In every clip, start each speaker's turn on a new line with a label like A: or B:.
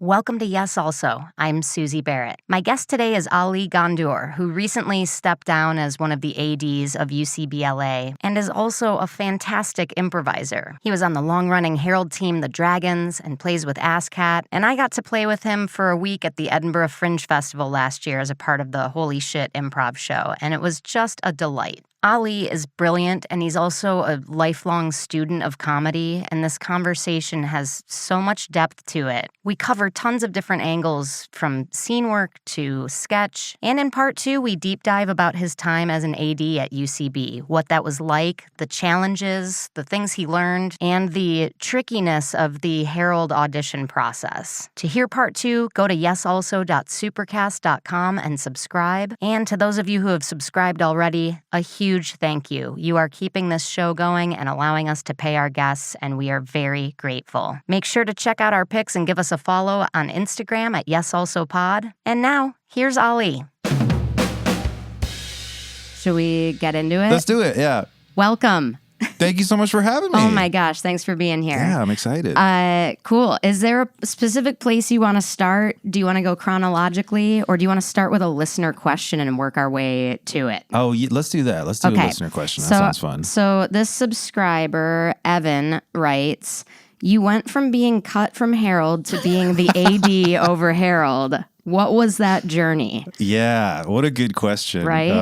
A: Welcome to Yes Also. I'm Suzi Barrett. My guest today is Ali Ghandour, who recently stepped down as one of the ADs of UCB and is also a fantastic improviser. He was on the long-running Herald team The Dragons and plays with ASCAT, and I got to play with him for a week at the Edinburgh Fringe Festival last year as a part of the Holy Shit improv show, and it was just a delight. Ali is brilliant, and he's also a lifelong student of comedy, and this conversation has so much depth to it. We cover tons of different angles, from scene work to sketch, and in part 2, we deep dive about his time as an AD at UCB, what that was like, the challenges, the things he learned, and the trickiness of the Herald audition process. To hear part 2, go to yesalso.supercast.com and subscribe. And to those of you who have subscribed already, a huge thank you. You are keeping this show going and allowing us to pay our guests, and we are very grateful. Make sure to check out our pics and give us a follow on Instagram at YesAlsoPod. And now, here's Ali. Should we get into it?
B: Let's do it, yeah.
A: Welcome.
B: Thank you so much for having me.
A: Oh my gosh, thanks for being here.
B: Yeah, I'm excited.
A: Cool. Is there a specific place you want to start? Do you want to go chronologically, or do you want to start with a listener question and work our way to it?
B: Oh, let's do that. Let's do a listener question. That sounds fun.
A: So this subscriber, Evan, writes, you went from being cut from Herald to being the AD over Herald. What was that journey?
B: Yeah, what a good question.
A: Right?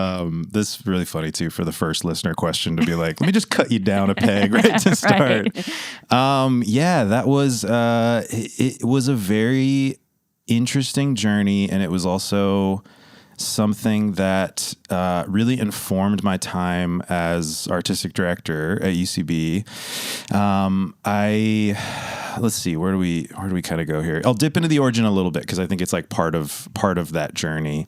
B: This is really funny, too, for the first listener question to be like, let me just cut you down a peg right to start.
A: Right.
B: Yeah, that was, it was a very interesting journey, and it was also something that really informed my time as artistic director at UCB. Let's see, where do we kind of go here? I'll dip into the origin a little bit because I think it's like part of that journey.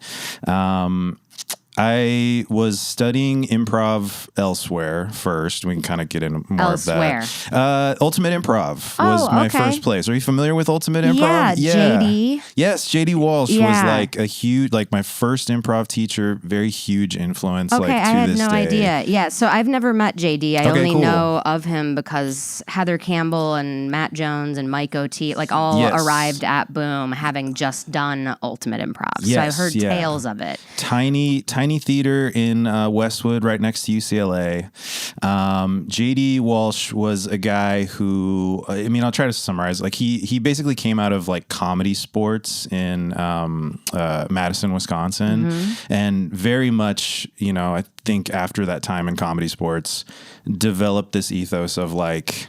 B: I was studying improv elsewhere first. We can kind of get into more of that. Ultimate Improv was my first place. Are you familiar with Ultimate Improv?
A: Yeah, JD.
B: Yes, JD Walsh was like a huge, like my first improv teacher, very huge influence.
A: Okay,
B: like, to
A: I had
B: this
A: no
B: day.
A: idea. Yeah, so I've never met JD. I only know of him because Heather Campbell and Matt Jones and Mike O.T. like all arrived at Boom having just done Ultimate Improv. So I've heard tales of it.
B: Tiny theater in Westwood, right next to UCLA. JD Walsh was a guy who, I mean, I'll try to summarize. Like he basically came out of like comedy sports in Madison, Wisconsin, and very much, you know, I think after that time in comedy sports, developed this ethos of like,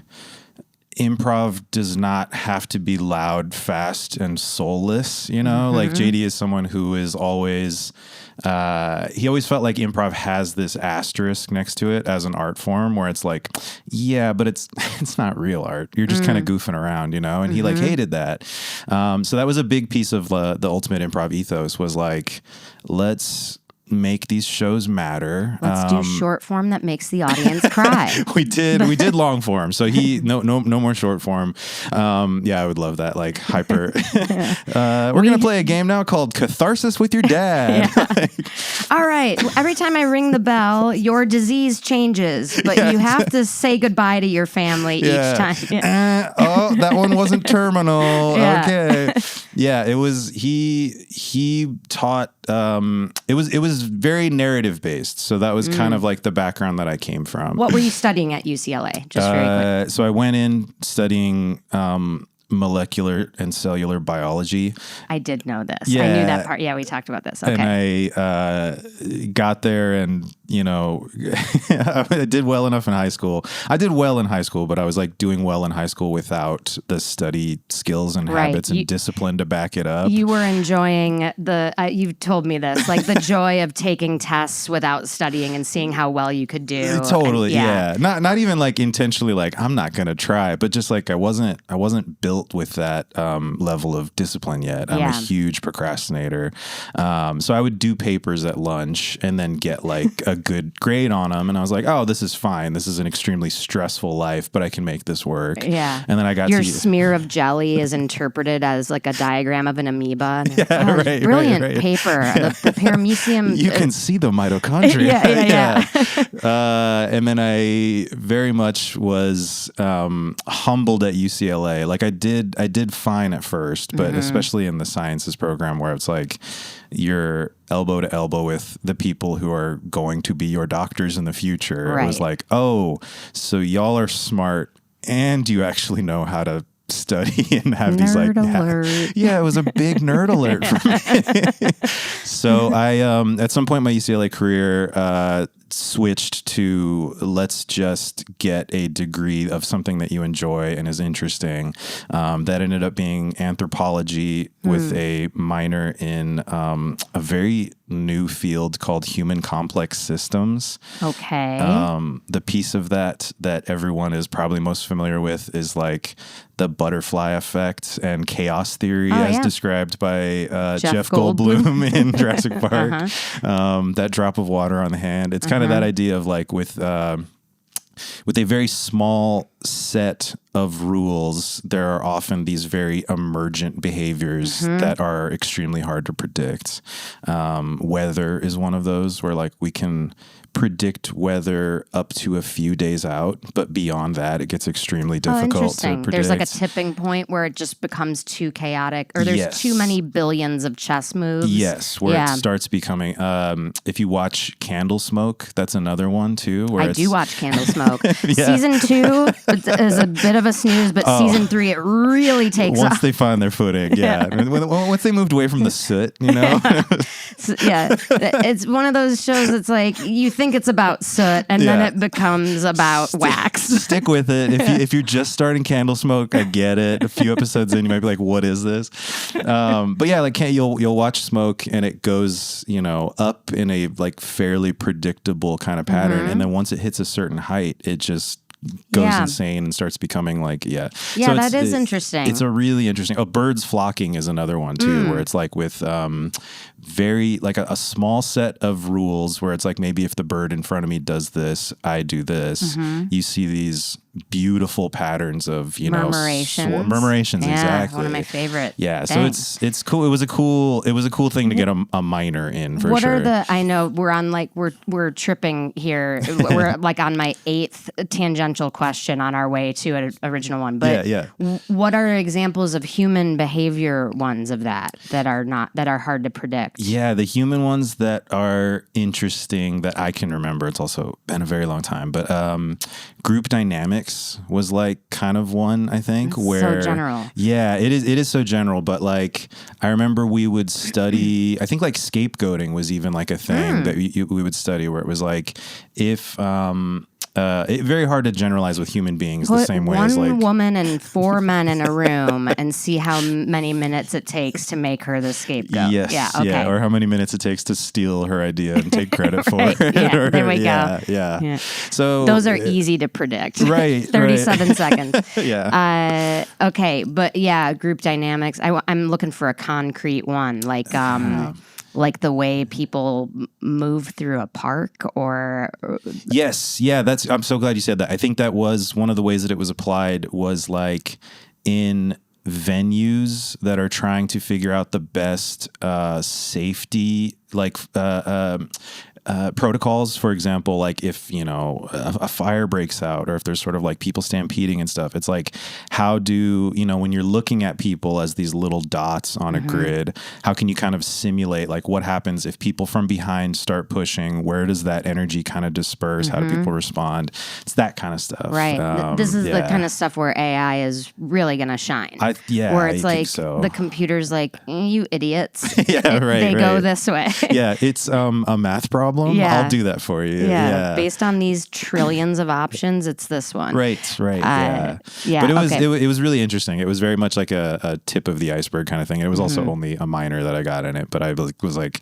B: improv does not have to be loud, fast, and soulless, you know? Like JD is someone who is always, he always felt like improv has this asterisk next to it as an art form where it's like, yeah, but it's not real art. You're just kind of goofing around, you know? And he like hated that. So that was a big piece of the Ultimate Improv ethos was like, let's make these shows matter.
A: Let's do short form that makes the audience cry.
B: We did long form. So no more short form. Yeah, I would love that. Like hyper. We're going to play a game now called Catharsis with Your Dad.
A: All right. Every time I ring the bell, your disease changes, but you have to say goodbye to your family each time.
B: Oh, that one wasn't terminal. Okay. Yeah, it was, he taught, it was very narrative based. So that was kind of like the background that I came from.
A: What were you studying at UCLA? Just very quick.
B: So I went in studying molecular and cellular biology.
A: I did know this. Yeah. I knew that part. Yeah, we talked about this. Okay.
B: And I got there and, you know, I did well enough in high school. I did well in high school, but I was like doing well in high school without the study skills and habits and discipline to back it up.
A: You were enjoying you've told me this, like the joy of taking tests without studying and seeing how well you could do.
B: Totally. Yeah. Not even like intentionally like, I'm not going to try, but just like I wasn't built with that level of discipline yet. I'm a huge procrastinator. So I would do papers at lunch and then get like a good grade on them. And I was like, oh, this is fine. This is an extremely stressful life, but I can make this work.
A: Yeah.
B: And then I got
A: your smear of jelly is interpreted as like a diagram of an amoeba. And brilliant paper. The paramecium.
B: You can see the mitochondria. And then I very much was humbled at UCLA. Like I did did fine at first, but especially in the sciences program where it's like you're elbow to elbow with the people who are going to be your doctors in the future. Right. It was like, oh, so y'all are smart and you actually know how to study and have these like it was a big nerd alert for me. So I at some point in my UCLA career switched to let's just get a degree of something that you enjoy and is interesting. That ended up being anthropology with a minor in a very new field called human complex systems.
A: Okay.
B: The piece of that everyone is probably most familiar with is like the butterfly effect and chaos theory as described by Jeff Goldblum in Jurassic Park. That drop of water on the hand. It's kind of that idea of like with a very small set of rules, there are often these very emergent behaviors that are extremely hard to predict. Weather is one of those where like we can predict weather up to a few days out, but beyond that, it gets extremely difficult to predict.
A: There's like a tipping point where it just becomes too chaotic, or there's too many billions of chess moves.
B: Yes, where it starts becoming. If you watch Candle Smoke, that's another one too. Where
A: I do watch Candle Smoke. Season 2 is a bit of a snooze, but season 3 it really takes off.
B: Once they find their footing, once they moved away from the soot, you know.
A: It's one of those shows that's like you think it's about soot, and then it becomes about wax.
B: Stick with it. If you're just starting Candle Smoke, I get it. A few episodes in, you might be like, "What is this?" But yeah, like you'll watch Smoke, and it goes, up in a like fairly predictable kind of pattern, and then once it hits a certain height, it just goes insane and starts becoming like so
A: that is interesting.
B: It's a really interesting. Birds flocking is another one too, where it's like with very like a small set of rules where it's like maybe if the bird in front of me does this, I do this. You see these beautiful patterns of murmurations. Exactly,
A: one of my favorite.
B: Yeah, Dang. So it's cool. It was a cool thing to get a minor in for
A: what
B: sure.
A: What are I know we're on like we're tripping here. We're like on my 8th tangential question on our way to an original one. But what are examples of human behavior ones of that are hard to predict?
B: Yeah, the human ones that are interesting that I can remember. It's also been a very long time, but group dynamics was like kind of one, I think.
A: It's
B: where
A: so general.
B: Yeah, it is so general, but like I remember we would study, I think like scapegoating was even like a thing that we would study where it was like if very hard to generalize with human beings the same way as like
A: one woman and 4 men in a room and see how many minutes it takes to make her the scapegoat.
B: Yes, yeah, or how many minutes it takes to steal her idea and take credit for it.
A: Yeah, there we go.
B: Yeah. So
A: those are easy to predict.
B: Right.
A: 37 seconds.
B: Yeah.
A: Okay, but yeah, group dynamics. I'm looking for a concrete one, like the way people move through a park or...
B: Yes. Yeah. I'm so glad you said that. I think that was one of the ways that it was applied was like in venues that are trying to figure out the best safety, protocols, for example, like if, a fire breaks out or if there's sort of like people stampeding and stuff, it's like, how do, when you're looking at people as these little dots on a grid, how can you kind of simulate like what happens if people from behind start pushing? Where does that energy kind of disperse? How do people respond? It's that kind of stuff.
A: Right. This is the kind of stuff where AI is really going to shine. Where it's like the computer's like, you idiots. They go this way.
B: Yeah. It's a math problem. I'll do that for you. Yeah.
A: Based on these trillions of options, it's this one.
B: Right. Yeah. But it was really interesting. It was very much like a tip of the iceberg kind of thing. It was also only a minor that I got in it, but I was like,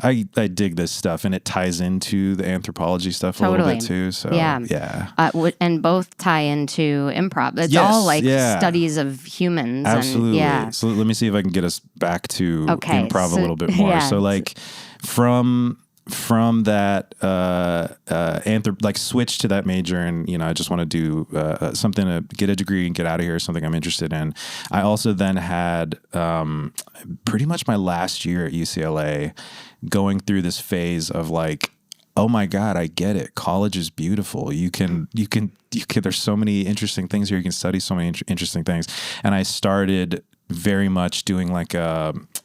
B: I dig this stuff, and it ties into the anthropology stuff a little bit too. So yeah.
A: And both tie into improv. It's all like studies of humans.
B: Absolutely.
A: And,
B: So let me see if I can get us back to improv a little bit more. So like from that switch to that major, and I just want to do something to get a degree and get out of here, something I'm interested in. I also then had pretty much my last year at UCLA going through this phase of like, oh my God, I get it. College is beautiful. You can, there's so many interesting things here. You can study so many interesting things. And I started very much doing like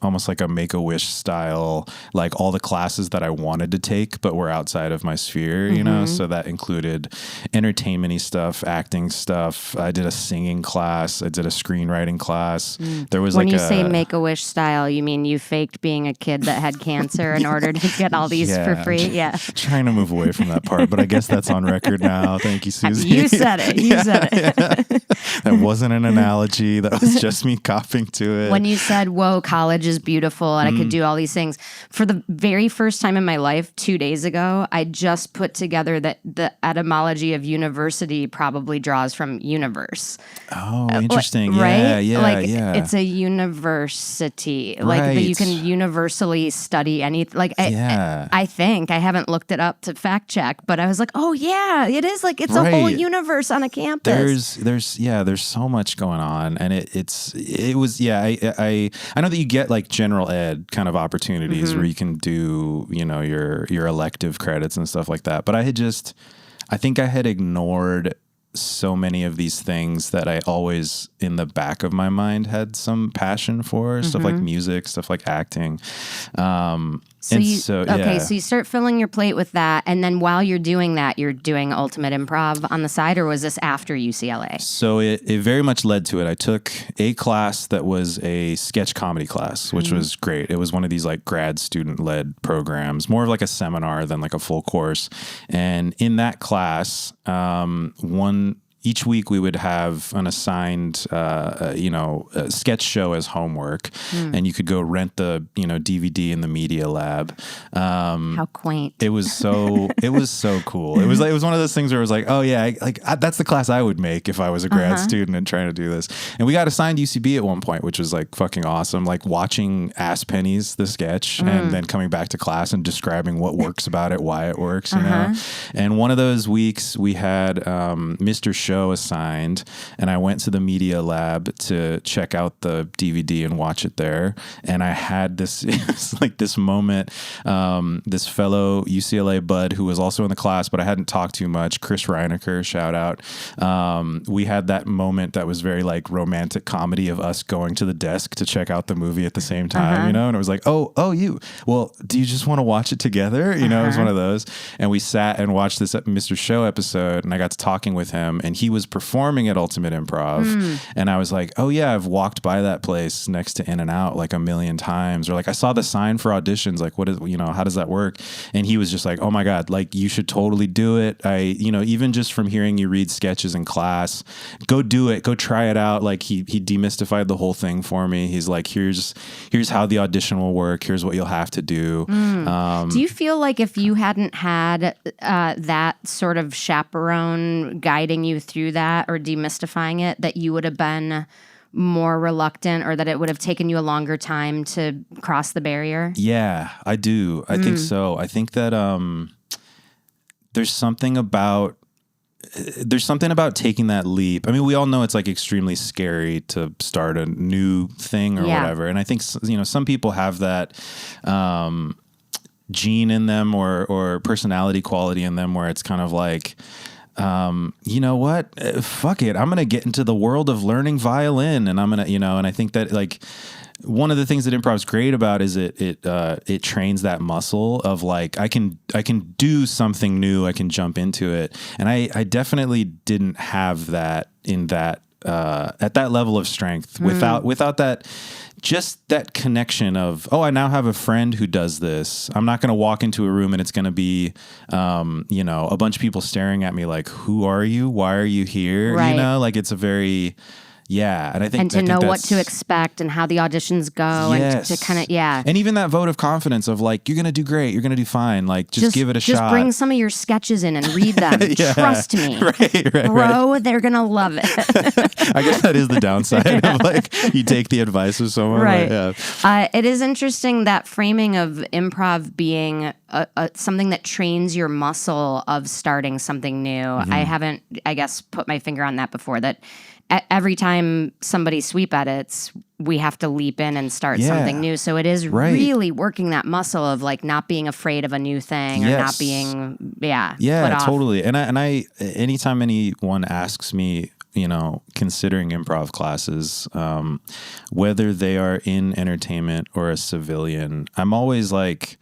B: almost like a Make-A-Wish style, like all the classes that I wanted to take, but were outside of my sphere, you know? So that included entertainment-y stuff, acting stuff. I did a singing class. I did a screenwriting class. There was
A: when you say Make-A-Wish style, you mean you faked being a kid that had cancer in order to get all these for free? Yeah.
B: Trying to move away from that part, but I guess that's on record now. Thank you, Suzi.
A: You said it. You said it.
B: That wasn't an analogy. That was just me copying to it.
A: When you said, whoa, college is beautiful and I could do all these things. For the very first time in my life, 2 days ago, I just put together that the etymology of university probably draws from universe.
B: Oh, interesting.
A: Right?
B: Yeah.
A: It's a university. Like
B: Right.
A: that you can universally study anything. Like I think, I haven't looked it up to fact check, but I was like, oh yeah, it is like, it's a whole universe on a campus.
B: There's so much going on, and it was I know that you get like general ed kind of opportunities where you can do, you know, your elective credits and stuff like that. But I think I had ignored so many of these things that I always in the back of my mind had some passion for, stuff like music, stuff like acting. So you start filling your plate with that, and then while you're doing that, you're doing Ultimate Improv on the side, or was this after UCLA? So it very much led to it. I took a class that was a sketch comedy class, which was great. It was one of these like grad student led programs, more of like a seminar than like a full course. And in that class, each week we would have an assigned, a sketch show as homework, and you could go rent the, DVD in the media lab.
A: How quaint!
B: It was so cool. It was one of those things where it was like, oh yeah, that's the class I would make if I was a grad student and trying to do this. And we got assigned UCB at one point, which was like fucking awesome. Like watching Ass Pennies, the sketch, and then coming back to class and describing what works about it, why it works, you know. And one of those weeks we had Mr. Show assigned, and I went to the media lab to check out the DVD and watch it there. And I had this moment, this fellow UCLA bud who was also in the class, but I hadn't talked too much, Chris Reinecker, shout out. We had that moment that was very like romantic comedy of us going to the desk to check out the movie at the same time, and it was like, do you just want to watch it together? It was one of those. And we sat and watched this Mr. Show episode, and I got to talking with him, and he was performing at Ultimate Improv. And I was like, oh yeah, I've walked by that place next to In-N-Out like a million times. Or like I saw the sign for auditions, like how does that work? And he was just like, oh my God, like you should totally do it. Even just from hearing you read sketches in class, go do it, go try it out. Like he demystified the whole thing for me. He's like, here's how the audition will work. Here's what you'll have to do.
A: Do you feel like if you hadn't had that sort of chaperone guiding you through that or demystifying it, that you would have been more reluctant, or that it would have taken you a longer time to cross the barrier?
B: Yeah, I do. I think so. I think that there's something about taking that leap. I mean, we all know it's like extremely scary to start a new thing or whatever. And I think, some people have that gene in them or personality quality in them where it's kind of like, you know what? Fuck it. I'm going to get into the world of learning violin, and I'm going to, and I think that like one of the things that improv's great about is it trains that muscle of like, I can do something new. I can jump into it. And I definitely didn't have that in that, at that level of strength without that, just that connection of, I now have a friend who does this. I'm not going to walk into a room and it's going to be, a bunch of people staring at me like, who are you? Why are you here?
A: Right.
B: Like it's a very, and I think,
A: and to know what to expect and how the auditions go, and to kind of,
B: and even that vote of confidence of like, you're going to do great. You're going to do fine. Like just give it a shot.
A: Just bring some of your sketches in and read them. Trust me,
B: right.
A: They're going to love it.
B: I guess that is the downside of like, you take the advice of someone.
A: Right.
B: Like,
A: it is interesting that framing of improv being something that trains your muscle of starting something new. I haven't, I guess, put my finger on that before, that every time somebody sweep edits, we have to leap in and start something new. So it is really working that muscle of like not being afraid of a new thing or not being, put off.
B: Totally. And I, anytime anyone asks me, you know, considering improv classes, whether they are in entertainment or a civilian, I'm always like,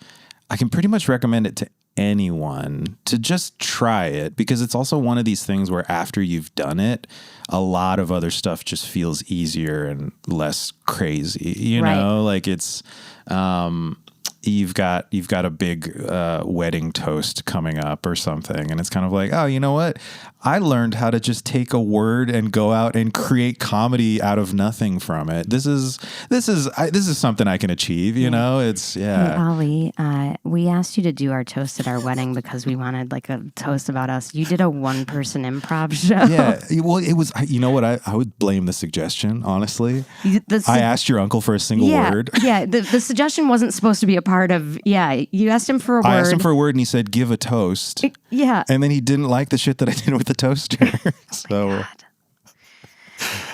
B: I can pretty much recommend it to anyone to just try it, because it's also one of these things where after you've done it, a lot of other stuff just feels easier and less crazy, you know, like it's, you've got a big wedding toast coming up or something, and it's kind of like, oh, you know what? I learned how to just take a word and go out and create comedy out of nothing from it. This is something I can achieve. You know, it's
A: Hey, Ollie, we asked you to do our toast at our wedding because we wanted like a toast about us. You did a 1-person improv show.
B: Yeah, well, it was. You know what? I would blame the suggestion. Honestly, I asked your uncle for a single word.
A: Yeah, the suggestion wasn't supposed to be a part of. Yeah, you asked him for a word.
B: I asked him for a word, and he said, "Give a toast." And then he didn't like the shit that I did with the toaster. So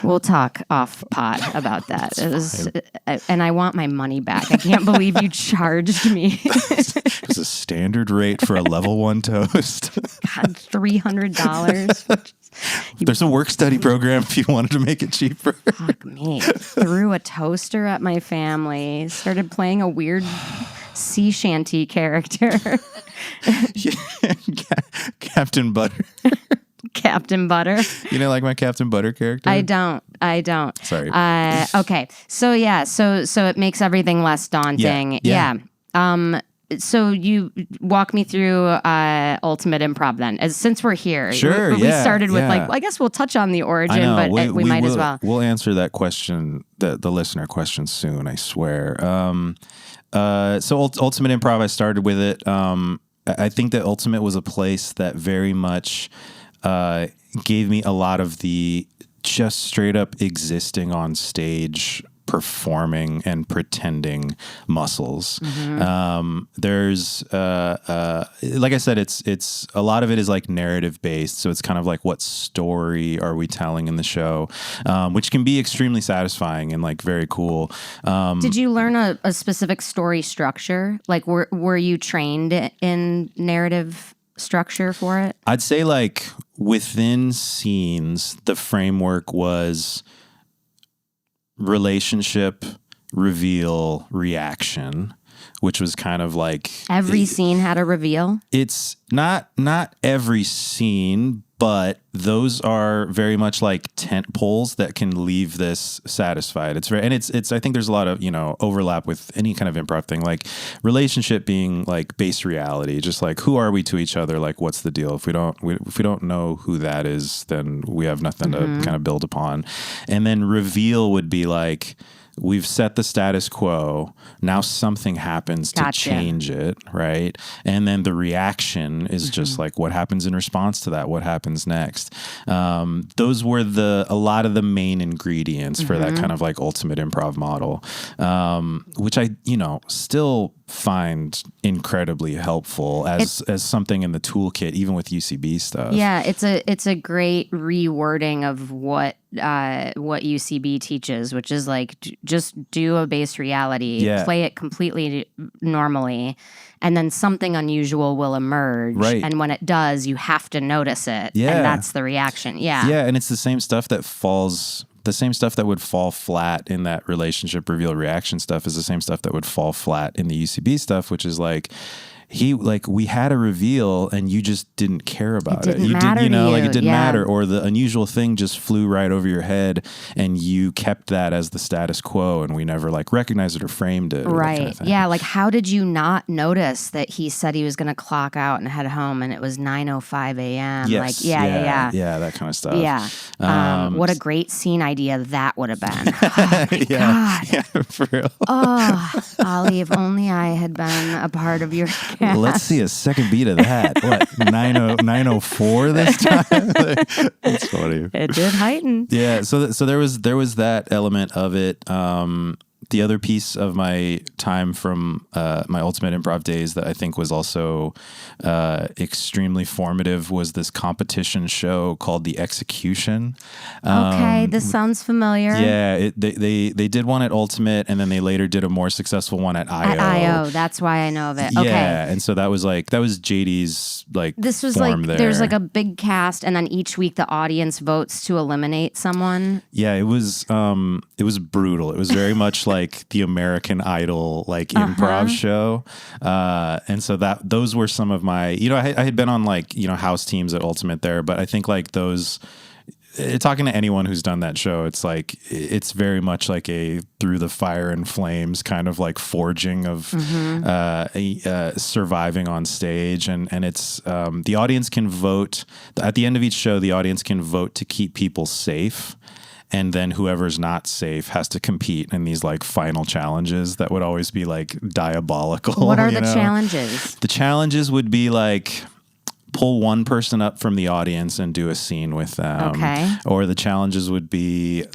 A: we'll talk off pod about that. It was, and I want my money back. I can't believe you charged me.
B: It was a standard rate for a level 1 toast.
A: God, $300.
B: There's a work study program if you wanted to make it cheaper.
A: Fuck me. Threw a toaster at my family. Started playing a weird sea shanty character.
B: Captain Butter.
A: Captain Butter.
B: You know, like my Captain Butter character?
A: I don't.
B: Sorry.
A: Okay. So yeah. So it makes everything less daunting. Yeah. So you walk me through ultimate improv then, since we're here.
B: Sure.
A: We started with like, well, I guess we'll touch on the origin, but we might as well.
B: We'll answer that question, the listener question soon, I swear. So ultimate improv, I started with it. I think that Ultimate was a place that very much gave me a lot of the just straight up existing on stage, performing and pretending muscles. There's like I said, it's a lot of it is like narrative based, so it's kind of like, what story are we telling in the show, which can be extremely satisfying and like very cool.
A: Did you learn a specific story structure? Like were you trained in narrative structure for it?
B: I'd say like within scenes, the framework was relationship, reveal, reaction, which was kind of like
A: every scene had a reveal. It's
B: not every scene, but those are very much like tent poles that can leave this satisfied. It's I think there's a lot of, you know, overlap with any kind of improv thing, like relationship being like base reality, just like who are we to each other? Like, what's the deal? If we don't know who that is, then we have nothing to kind of build upon. And then reveal would be like, we've set the status quo. Now something happens to change it, right? And then the reaction is just like, what happens in response to that? What happens next? Those were a lot of the main ingredients for that kind of like ultimate improv model, which I, you know, still find incredibly helpful as something in the toolkit, even with UCB stuff.
A: Yeah, it's a great rewording of what UCB teaches, which is like just do a base reality, play it completely normally, and then something unusual will emerge.
B: Right.
A: And when it does, you have to notice it.
B: Yeah.
A: And that's the reaction. Yeah.
B: Yeah, and it's the same stuff that would fall flat in that relationship reveal reaction stuff is the same stuff that would fall flat in the UCB stuff, which is like, we had a reveal and you just didn't care about it.
A: You didn't
B: like it didn't matter, or the unusual thing just flew right over your head and you kept that as the status quo and we never like recognized it or framed it.
A: Right.
B: Kind of thing.
A: Yeah. Like, how did you not notice that he said he was going to clock out and head home and it was 9:05 a.m.?
B: Yes.
A: Like, yeah.
B: Yeah, that kind of stuff.
A: Yeah. What a great scene idea that would have been. Oh, my God.
B: Yeah, for real.
A: Oh, Ollie, if only I had been a part of your cast.
B: Let's see a second beat of that. What, 9:04 this time? That's funny.
A: It did heighten.
B: Yeah, so there was that element of it. the other piece of my time from my Ultimate Improv days that I think was also extremely formative was this competition show called The Execution.
A: Okay, this sounds familiar.
B: Yeah, they did one at Ultimate, and then they later did a more successful one at IO.
A: At IO, that's why I know of it. Okay.
B: Yeah, and so that was JD's
A: this was
B: form
A: like
B: there.
A: there's like a big cast, and then each week the audience votes to eliminate someone.
B: Yeah, it was brutal. It was very much like the American Idol improv show, and so those were some of my I had been on house teams at Ultimate there, but I think those. Talking to anyone who's done that show, it's very much like a through the fire and flames kind of forging of surviving on stage, and it's the audience can vote at the end of each show. The audience can vote to keep people safe. And then whoever's not safe has to compete in these final challenges that would always be diabolical.
A: What are the challenges?
B: The challenges would be pull one person up from the audience and do a scene with them.
A: Okay.
B: Or the challenges would be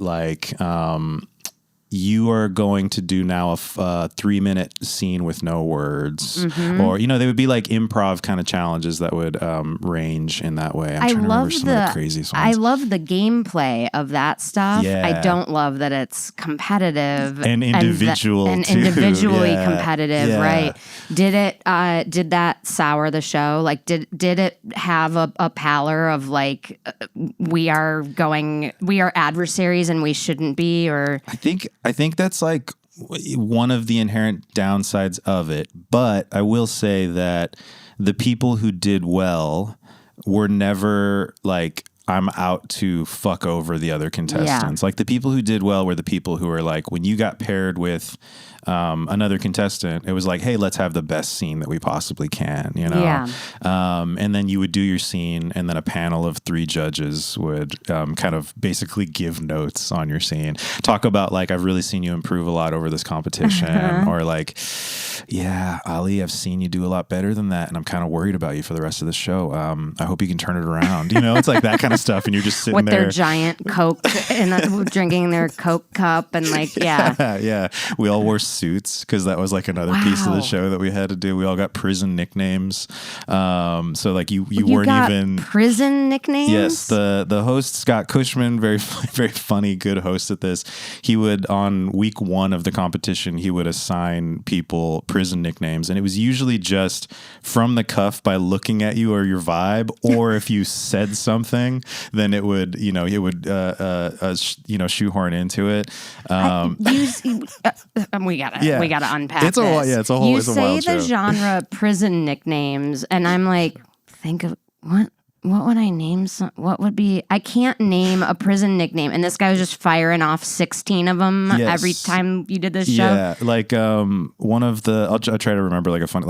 B: you are going to do now a 3-minute scene with no words. Mm-hmm. Or, they would be improv kind of challenges that would range in that way. I'm trying to remember some of the craziest ones.
A: I love the gameplay of that stuff.
B: Yeah.
A: I don't love that it's competitive.
B: And individual
A: and
B: too.
A: individually
B: Yeah.
A: competitive,
B: Yeah.
A: right? Did that sour the show? Did it have a pallor of we are adversaries and we shouldn't be, or
B: I think that's one of the inherent downsides of it. But I will say that the people who did well were never I'm out to fuck over the other contestants.
A: Yeah.
B: The people who did well were the people who were when you got paired with another contestant, it was hey, let's have the best scene that we possibly can,
A: Yeah.
B: And then you would do your scene, and then a panel of 3 judges would kind of basically give notes on your scene. Talk about I've really seen you improve a lot over this competition, or yeah, Ali, I've seen you do a lot better than that, and I'm kind of worried about you for the rest of the show. I hope you can turn it around. It's that kind of stuff, and you're just sitting
A: with
B: there
A: their giant Coke and drinking their Coke cup, and
B: yeah. We all wore suits because that was another piece of the show that we had to do. We all got prison nicknames. So you weren't
A: got
B: even
A: prison nicknames.
B: Yes, the host Scott Cushman, very very funny, good host at this. He would on week 1 of the competition, he would assign people prison nicknames, and it was usually just from the cuff by looking at you or your vibe, or if you said something, then it would shoehorn into it.
A: We gotta unpack
B: it's a
A: this.
B: Yeah, it's a whole.
A: You
B: it's a
A: say
B: wild
A: the
B: show.
A: genre prison nicknames, and I'm think of what would I name? What would be? I can't name a prison nickname, and this guy was just firing off 16 of them every time you did this show.
B: Yeah, one of the. I'll try to remember a fun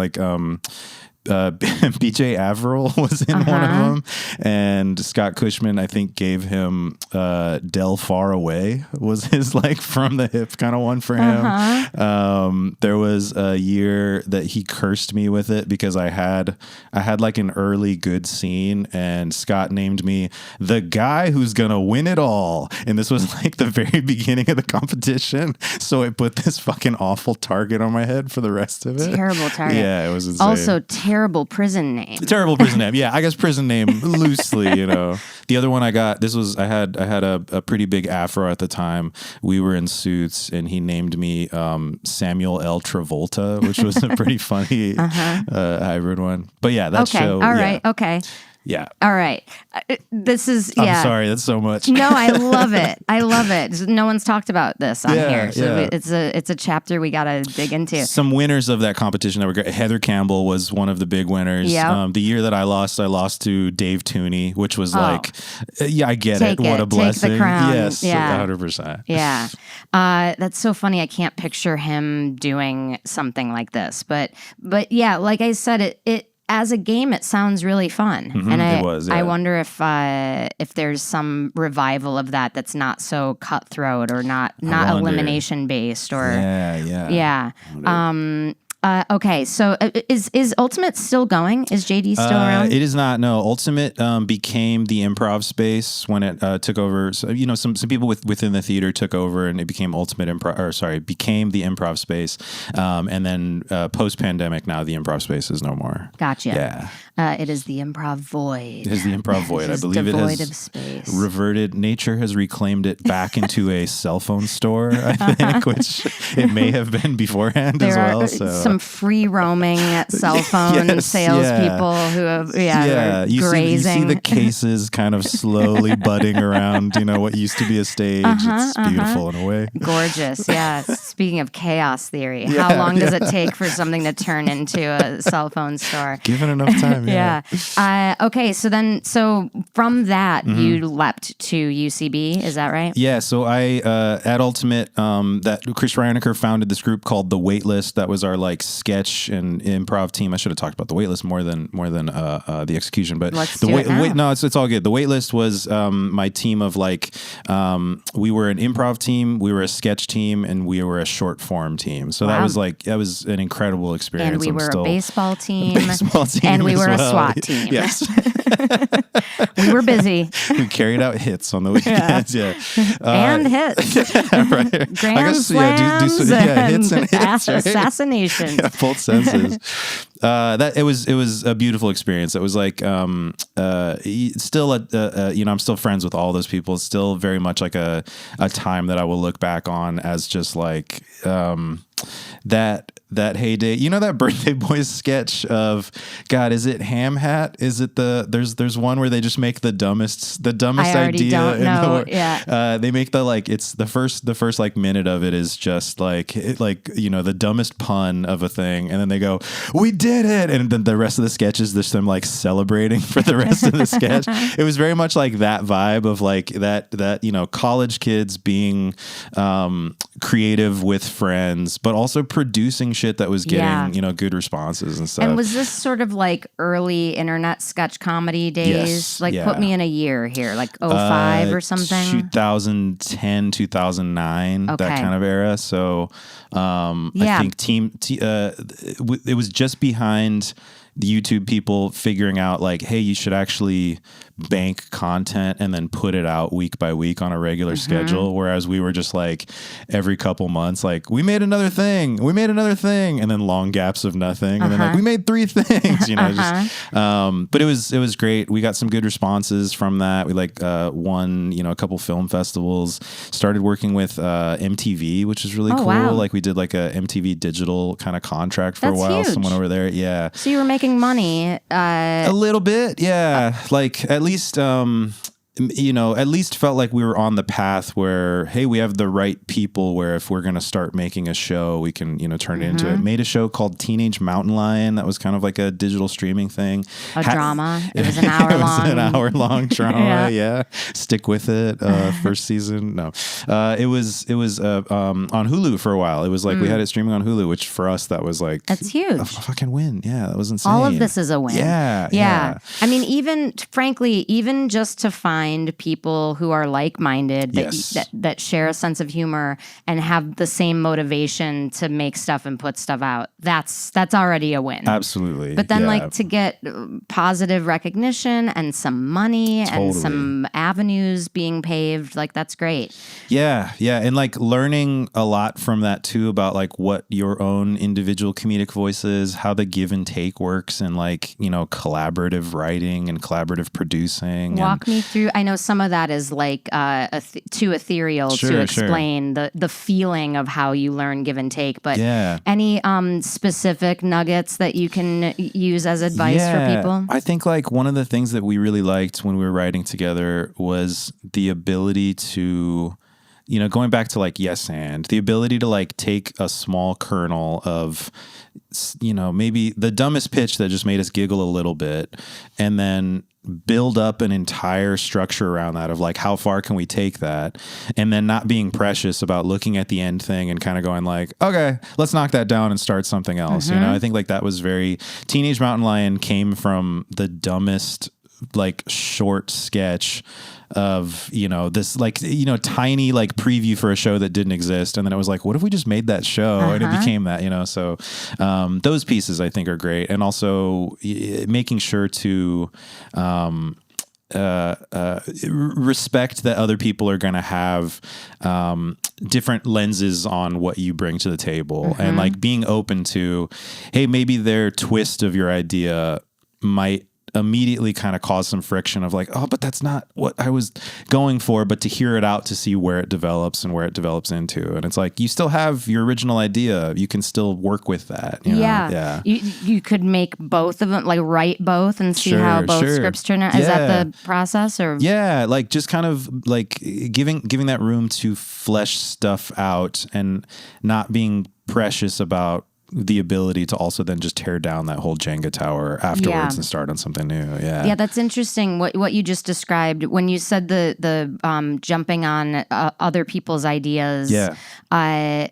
B: BJ Averill was in one of them, and Scott Cushman, I think, gave him Del Far Away was his from the hip kind of one for him. There was a year that he cursed me with it because I had an early good scene, and Scott named me the guy who's gonna win it all, and this was the very beginning of the competition, so it put this fucking awful target on my head for the rest of it.
A: Terrible target.
B: Yeah, it was insane.
A: Also terrible prison name.
B: Terrible prison name. Yeah, I guess prison name loosely, The other one I got, I had a pretty big afro at the time. We were in suits, and he named me Samuel L. Travolta, which was a pretty funny hybrid one. But yeah, that show.
A: All right. Okay.
B: Yeah.
A: All right. This is,
B: I'm sorry. That's so much.
A: No, I love it. I love it. No one's talked about this on here. So
B: yeah.
A: it's a chapter we got to dig into.
B: Some winners of that competition that were great. Heather Campbell was one of the big winners.
A: Yeah.
B: The year that I lost to Dave Tooney, which was I get it. What a blessing.
A: Take the crown.
B: Yes.
A: Yeah.
B: 100%.
A: Yeah. That's so funny. I can't picture him doing something like this. But yeah, like I said, it as a game, it sounds really fun, and I wonder if there's some revival of that's not so cutthroat or not elimination based or
B: yeah.
A: Okay, so is Ultimate still going? Is JD still around?
B: It is not. No, Ultimate became the Improv space when it took over. So, you know, some people within the theater took over, and it became Ultimate Improv. Or sorry, became the Improv space. And then post pandemic, now the Improv space is no more.
A: Gotcha.
B: Yeah.
A: It is the Improv void.
B: It is the Improv void. I believe it has
A: of space.
B: reverted. Nature has reclaimed it back into a cell phone store, I think, which it may have been beforehand as well.
A: There are some free roaming cell phone salespeople who have
B: you
A: grazing.
B: See the cases kind of slowly budding around, you know, what used to be a stage. It's beautiful in a way.
A: Gorgeous, yeah. Speaking of chaos theory, how long does it take for something to turn into a cell phone store?
B: Given enough time,
A: okay, so from that, you leapt to UCB, is that right?
B: Yeah, so I, at Ultimate, that Chris Reiniker founded this group called The Waitlist. That was our like sketch and improv team. I should have talked about The Waitlist more than the execution, but
A: let's do it now.
B: No, it's all good. The Waitlist was my team of like, we were an improv team, we were a sketch team, and we were a short form team. So that was an incredible experience.
A: And we were a baseball team.
B: And
A: we were a SWAT team.
B: Yes.
A: We were busy.
B: We carried out hits on the weekends.
A: And hits.
B: Right.
A: Grand slams
B: hits and hits, right?
A: Assassinations.
B: Yeah, both senses. That it was a beautiful experience. It was like still you know, I'm still friends with all those people. It's still very much like a time that I will look back on as just like that heyday. You know that Birthday Boys sketch of, God, is it Ham Hat? Is it there's one where they just make the dumbest
A: I already
B: idea.
A: Don't know.
B: They make the like, it's the first like minute of it is just like you know, the dumbest pun of a thing, and then they go, "We did it," and then the rest of the sketch is just them like celebrating for the rest of the sketch. It was very much like that vibe of like that you know, college kids being creative with friends, but also producing shit that was getting you know, good responses and stuff.
A: And was this sort of like early internet sketch comedy days?
B: Yes,
A: like put me in a year here, like 05 or something? 2010,
B: 2009, that kind of era. So I think it was just behind the YouTube people figuring out like, hey, you should actually bank content and then put it out week by week on a regular schedule. Whereas we were just like every couple months, like we made another thing, and then long gaps of nothing. And then like we made 3 things, you know, but it was great. We got some good responses from that. We like won, you know, a couple film festivals, started working with MTV, which is really cool.
A: Wow.
B: Like we did like a MTV digital kind of contract for a while.
A: Huge.
B: Someone over there. Yeah.
A: So you were making money.
B: A little bit. Yeah. Like at least, you know, at least felt like we were on the path where, hey, we have the right people where if we're going to start making a show, we can, you know, turn it into it. Made a show called Teenage Mountain Lion. That was kind of like a digital streaming thing.
A: Drama. It was an hour long.
B: It was an hour-long drama. Yeah. Stick with it. First season. No. It was on Hulu for a while. It was like we had it streaming on Hulu, which for us, that was like...
A: That's huge.
B: A fucking win. Yeah, that was insane.
A: All of this is a win.
B: Yeah.
A: I mean, frankly, even just to find people who are like-minded, that share a sense of humor and have the same motivation to make stuff and put stuff out, that's already a win.
B: Absolutely.
A: But then like to get positive recognition and some money and some avenues being paved, like that's great. Yeah.
B: And like learning a lot from that too about like what your own individual comedic voice is, how the give and take works, and like, you know, collaborative writing and collaborative producing.
A: Walk me through. I know some of that is like too ethereal to explain the feeling of how you learn give and take. But any specific nuggets that you can use as advice for people?
B: I think like one of the things that we really liked when we were writing together was the ability to, you know, going back to like yes and, the ability to like take a small kernel of, you know, maybe the dumbest pitch that just made us giggle a little bit, and then build up an entire structure around that of like, how far can we take that? And then not being precious about looking at the end thing and kind of going like, okay, let's knock that down and start something else. You know, I think like that was very... Teenage Mountain Lion came from the dumbest like short sketch of, this like, tiny like preview for a show that didn't exist. And then it was like, what if we just made that show and it became that, so those pieces I think are great. And also making sure to respect that other people are going to have different lenses on what you bring to the table, and like being open to, hey, maybe their twist of your idea might immediately kind of cause some friction of like, oh, but that's not what I was going for, but to hear it out to see where it develops and where it develops into. And it's like, you still have your original idea. You can still work with that.
A: Yeah. You could make both of them, like write both and see how both scripts turn out. Is that the process? Or
B: like just kind of like giving that room to flesh stuff out and not being precious about the ability to also then just tear down that whole Jenga tower afterwards and start on something new. Yeah, that's interesting. What you just described when you said the jumping on other people's ideas. But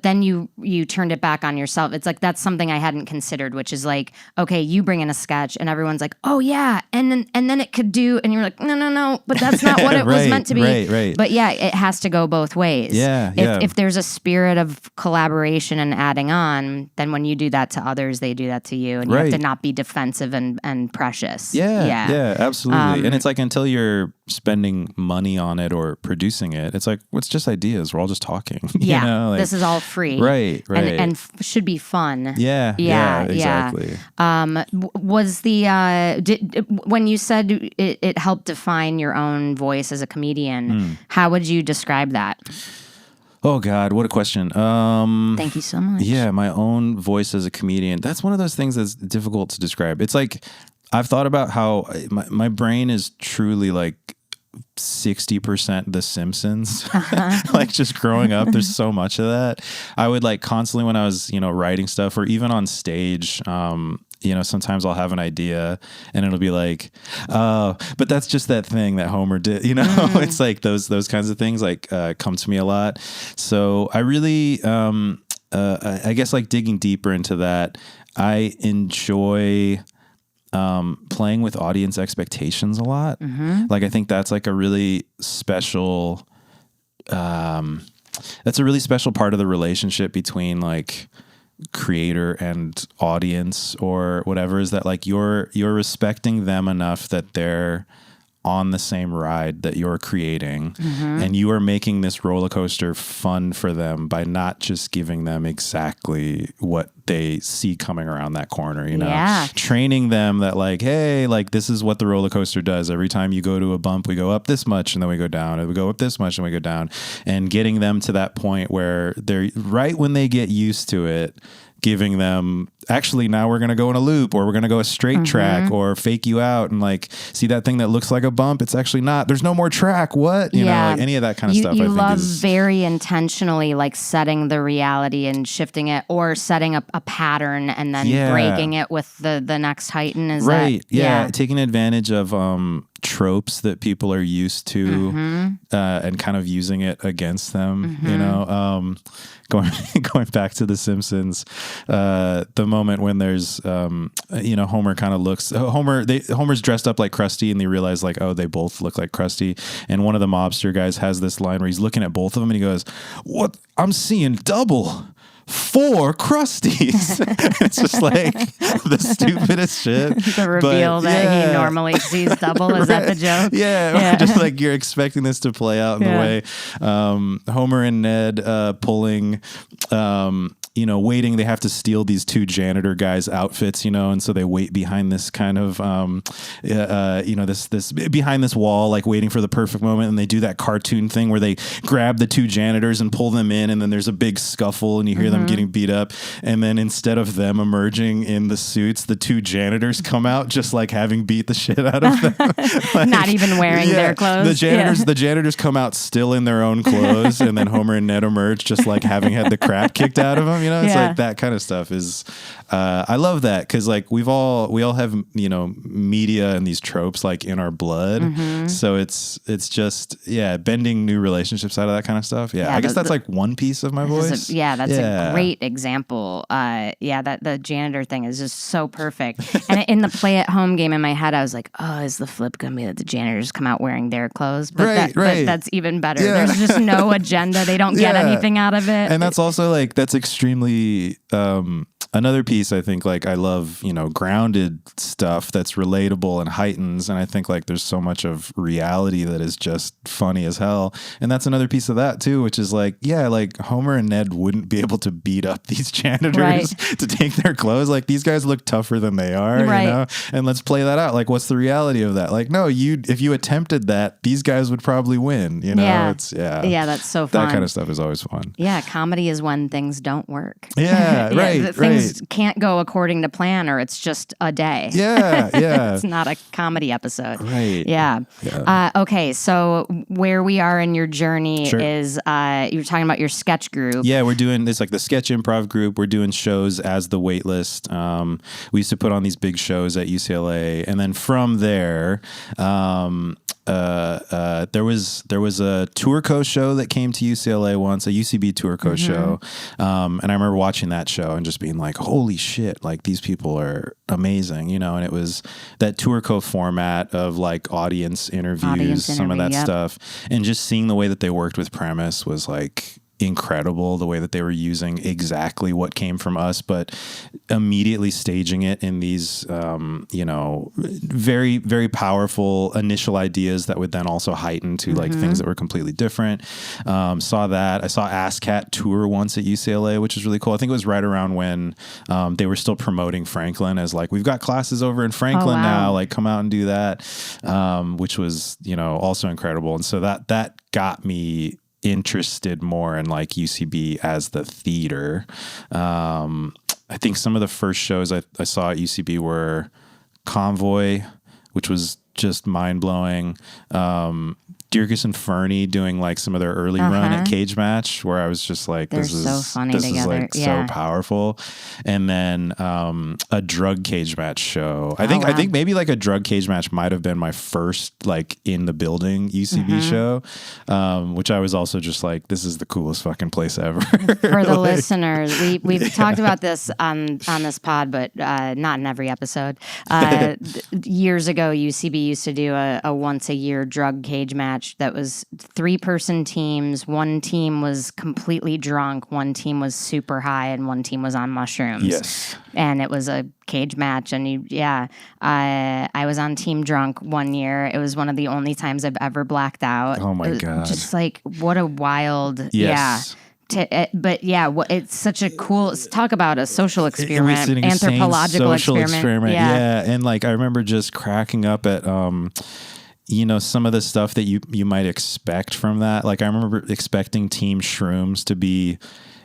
B: then you turned it back on yourself. It's like that's something I hadn't considered, which is like, okay, you bring in a sketch and everyone's like, oh yeah, and then it could do, and you're like, no, but that's not what it was meant to be. Right. But yeah, it has to go both ways. If there's a spirit of collaboration and adding on, then when you do that to others, they do that to you, and you have to not be defensive and precious. Yeah, absolutely. And it's like until you're spending money on it or producing it, it's like, it's just ideas. We're all just talking. This is all free, right? And should be fun. Yeah, exactly. Was the when you said it helped define your own voice as a comedian? How would you describe that? Oh God, what a question. Thank you so much. Yeah, my own voice as a comedian. That's one of those things that's difficult to describe. It's like, I've thought about how my brain is truly like 60% The Simpsons. Like just growing up, there's so much of that. I would like constantly when I was, writing stuff or even on stage, sometimes I'll have an idea and it'll be like, but that's just that thing that Homer did, It's like those kinds of things like come to me a lot. So I really, I guess like digging deeper into that, I enjoy playing with audience expectations a lot. Like, I think that's like a really special, that's a really special part of the relationship between like creator and audience or whatever, is that like you're respecting them enough that they're on the same ride that you're creating, and you are making this roller coaster fun for them by not just giving them exactly what they see coming around that corner, training them that like, hey, like this is what the roller coaster does. Every time you go to a bump, we go up this much and then we go down, and we go up this much and we go down, and getting them to that point where they're right when they get used to it, giving them, actually, now we're going to go in a loop, or we're going to go a straight track, or fake you out and like, see that thing that looks like a bump? It's actually not. There's no more track. What? You know, like any of that kind of stuff. You love very intentionally like setting the reality and shifting it, or setting up a pattern and then breaking it with the next heighten. Is right. That, taking advantage of tropes that people are used to and kind of using it against them, going back to The Simpsons, the moment when there's Homer kind of looks, Homer's dressed up like Krusty, and they realize like, oh, they both look like Krusty, and one of the mobster guys has this line where he's looking at both of them and he goes, what? I'm seeing double. 4 Krusties. It's just like the stupidest shit. The reveal that he normally sees double. Is that the joke? Yeah. Just like you're expecting this to play out in the way Homer and Ned pulling waiting, they have to steal these 2 janitor guys' outfits, and so they wait behind this kind of, this behind this wall, like waiting for the perfect moment. And they do that cartoon thing where they grab the 2 janitors and pull them in, and then there's a big scuffle and you hear them getting beat up. And then instead of them emerging in the suits, the 2 janitors come out just like having beat the shit out of them. Like, not even wearing their clothes. The janitors come out still in their own clothes, and then Homer and Ned emerge just like having had the crap kicked out of them. You know, it's like that kind of stuff is, I love that because like we all have, you know, media and these tropes like in our blood. So it's just, bending new relationships out of that kind of stuff. I guess that's like one piece of my voice.
A: That's a great example. That the janitor thing is just so perfect. And in the play at home game in my head, I was like, oh, is the flip going to be that the janitors come out wearing their clothes? But that's even better. There's just no agenda. They don't get anything out of it.
B: And that's also like, that's extremely, another piece, I think, like I love, you know, grounded stuff that's relatable and heightens. And I think like there's so much of reality that is just funny as hell. And that's another piece of that too, which is like, like Homer and Ned wouldn't be able to beat up these janitors to take their clothes. Like these guys look tougher than they are, you know? And let's play that out. Like, what's the reality of that? Like, no, if you attempted that, these guys would probably win, you know? It's
A: that's so fun.
B: That kind of stuff is always fun.
A: Yeah. Comedy is when things don't work.
B: Things
A: can't go according to plan, or it's just a day. It's not a comedy episode. Okay, so where we are in your journey is you were talking about your sketch group.
B: We're doing this like the sketch improv group. We're doing shows as the wait list. We used to put on these big shows at UCLA, and then from there there was a Tourco show that came to UCLA once, a UCB Tourco show. And I remember watching that show and just being like, holy shit, like these people are amazing, you know? And it was that Tourco format of like audience interviews, some of that stuff. And just seeing the way that they worked with premise was like incredible, the way that they were using exactly what came from us, but immediately staging it in these, you know, very, very powerful initial ideas that would then also heighten to like things that were completely different. Saw that. I saw ASCAT tour once at UCLA, which is really cool. I think it was right around when they were still promoting Franklin as like, we've got classes over in Franklin now, like come out and do that, which was, you know, also incredible. And so that got me interested more in like UCB as the theater. I think some of the first shows I saw at UCB were Convoy, which was just mind-blowing. Dirkus and Fernie doing like some of their early run at Cage Match, where I was just like,
A: this is so funny together.
B: Is like so powerful. And then a drug cage match show. I think maybe like a drug cage match might have been my first like in the building UCB show, which I was also just like, this is the coolest fucking place ever.
A: For the listeners, we've talked about this on this pod, but not in every episode. Years ago, UCB used to do a once a year drug cage match that was 3-person teams. One team was completely drunk, one team was super high, and one team was on mushrooms.
B: Yes.
A: And it was a cage match. And I was on team drunk one year. It was one of the only times I've ever blacked out.
B: Oh my God.
A: Just like, what a wild, it's such a cool, talk about a social experiment, anthropological experiment.
B: Yeah. And like, I remember just cracking up at, you know, some of the stuff that you might expect from that. Like I remember expecting Team Shrooms to be,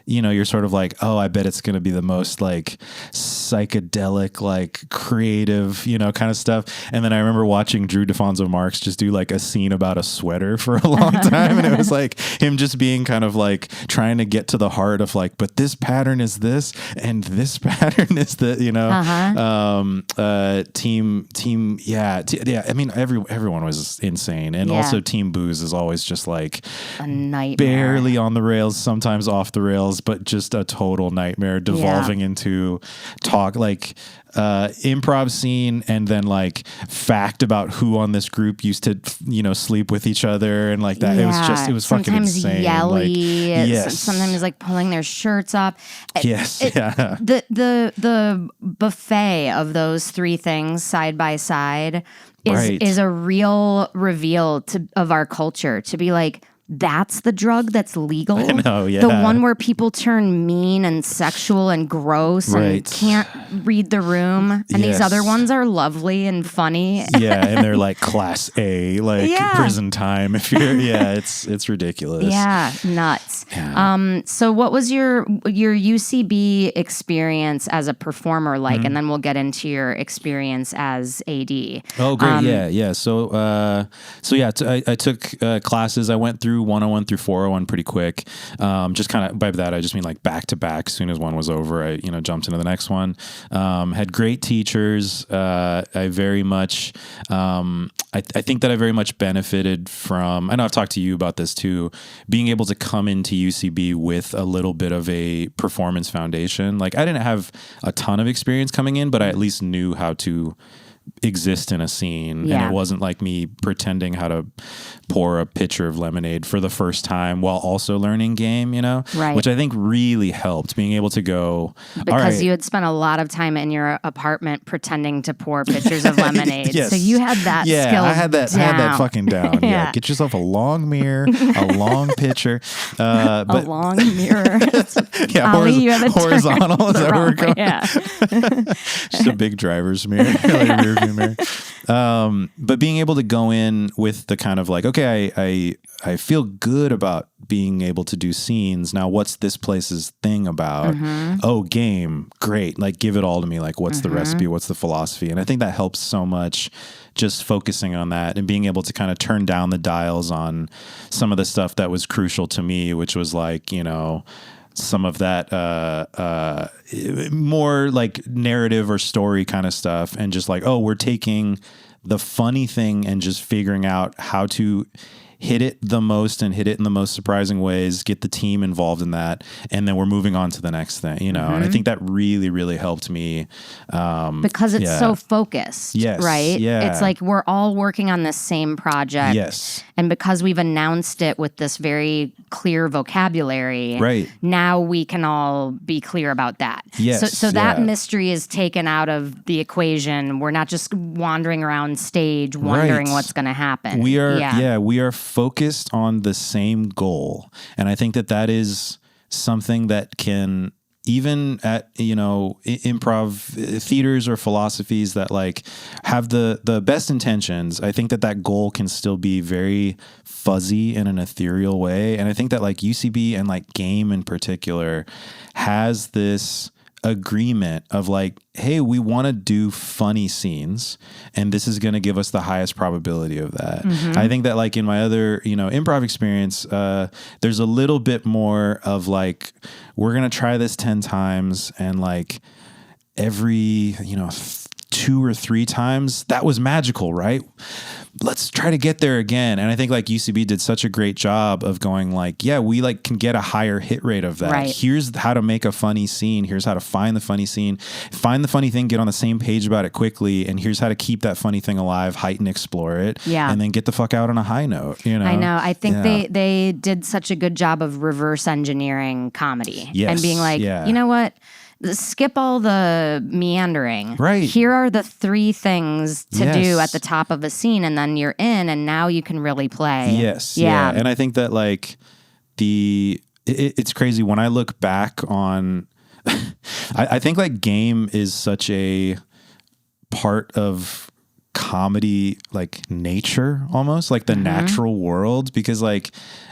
B: you know, you're sort of like, oh, I bet it's going to be the most like psychedelic, like creative, you know, kind of stuff. And then I remember watching Drew DeFonso Marks just do like a scene about a sweater for a long time. And it was like him just being kind of like trying to get to the heart of like, but this pattern is this, and this pattern is the, you know, I mean, everyone was insane. And also Team Booze is always just like
A: a nightmare,
B: barely on the rails, sometimes off the rails, but just a total nightmare devolving into talk like improv scene, and then like fact about who on this group used to, you know, sleep with each other, and like that. It was fucking insane.
A: Yelly, sometimes like pulling their shirts up. The buffet of those three things side by side is a real reveal of our culture, to be like, that's the drug that's legal.
B: I know,
A: the one where people turn mean and sexual and gross and can't read the room. And these other ones are lovely and funny.
B: And they're like class A, like prison time. If you're, it's ridiculous.
A: Yeah, nuts. Yeah. So what was your UCB experience as a performer like? And then we'll get into your experience as AD.
B: Oh, great. So I took classes. I went through through 101 through 401 pretty quick. Just kind of, by that I just mean like back to back. As soon as one was over, I jumped into the next one. Had great teachers. I very much, I think that I very much benefited from, I know I've talked to you about this too, being able to come into UCB with a little bit of a performance foundation. Like I didn't have a ton of experience coming in, but I at least knew how to exist in a scene, and it wasn't like me pretending how to pour a pitcher of lemonade for the first time while also learning game,
A: right.
B: Which I think really helped, being able to go
A: because you had spent a lot of time in your apartment pretending to pour pitchers of lemonade. Yes. So you had that skill.
B: I had that fucking down. Yeah. Get yourself a long mirror, a long pitcher, a long mirror.
A: Ollie, you have
B: horizontal. Is that where we're going?
A: Yeah.
B: Just a big driver's mirror. Like a mirror. But being able to go in with the kind of like, okay, I feel good about being able to do scenes. Now, what's this place's thing about? Oh, game, great. Like, give it all to me. Like, what's the recipe? What's the philosophy? And I think that helps so much, just focusing on that and being able to kind of turn down the dials on some of the stuff that was crucial to me, which was like, some of that more like narrative or story kind of stuff, and just like, oh, we're taking the funny thing and just figuring out how to hit it the most and hit it in the most surprising ways, get the team involved in that, and then we're moving on to the next thing, And I think that really, really helped me.
A: Because it's so focused, right?
B: Yeah.
A: It's like we're all working on the same project.
B: Yes.
A: And because we've announced it with this very clear vocabulary,
B: right,
A: now we can all be clear about that.
B: Yes.
A: So that mystery is taken out of the equation. We're not just wandering around stage wondering what's going to happen.
B: We are focused on the same goal. And I think that is something that can, even at, improv theaters or philosophies that like have the best intentions, I think that goal can still be very fuzzy in an ethereal way. And I think that like UCB and like game in particular has this agreement of like, hey, we want to do funny scenes, and this is going to give us the highest probability of that. I think that like in my other, improv experience, there's a little bit more of like, we're going to try this 10 times, and like every, 2 or 3 times that was magical, right? Let's try to get there again. And I think like UCB did such a great job of going like, yeah, we like can get a higher hit rate of that. Right. Here's how to make a funny scene. Here's how to find the funny scene, find the funny thing, get on the same page about it quickly. And here's how to keep that funny thing alive, heighten, explore it. Yeah. And then get the fuck out on a high note. I know.
A: I think they did such a good job of reverse engineering comedy and being like, you know what? Skip all the meandering. Right. Here are the 3 things to do at the top of a scene, and then you're in, and now you can really play.
B: Yes. Yeah. And I think that like it's crazy when I look back on, I think like game is such a part of comedy, like nature, almost like the natural world, because like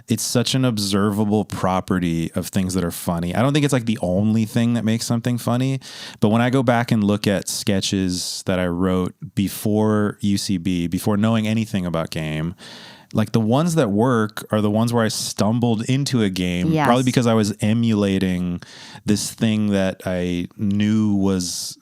B: it's such an observable property of things that are funny. I don't think it's like the only thing that makes something funny, but when I go back and look at sketches that I wrote before UCB, before knowing anything about game, like the ones that work are the ones where I stumbled into a game, probably because I was emulating this thing that I knew was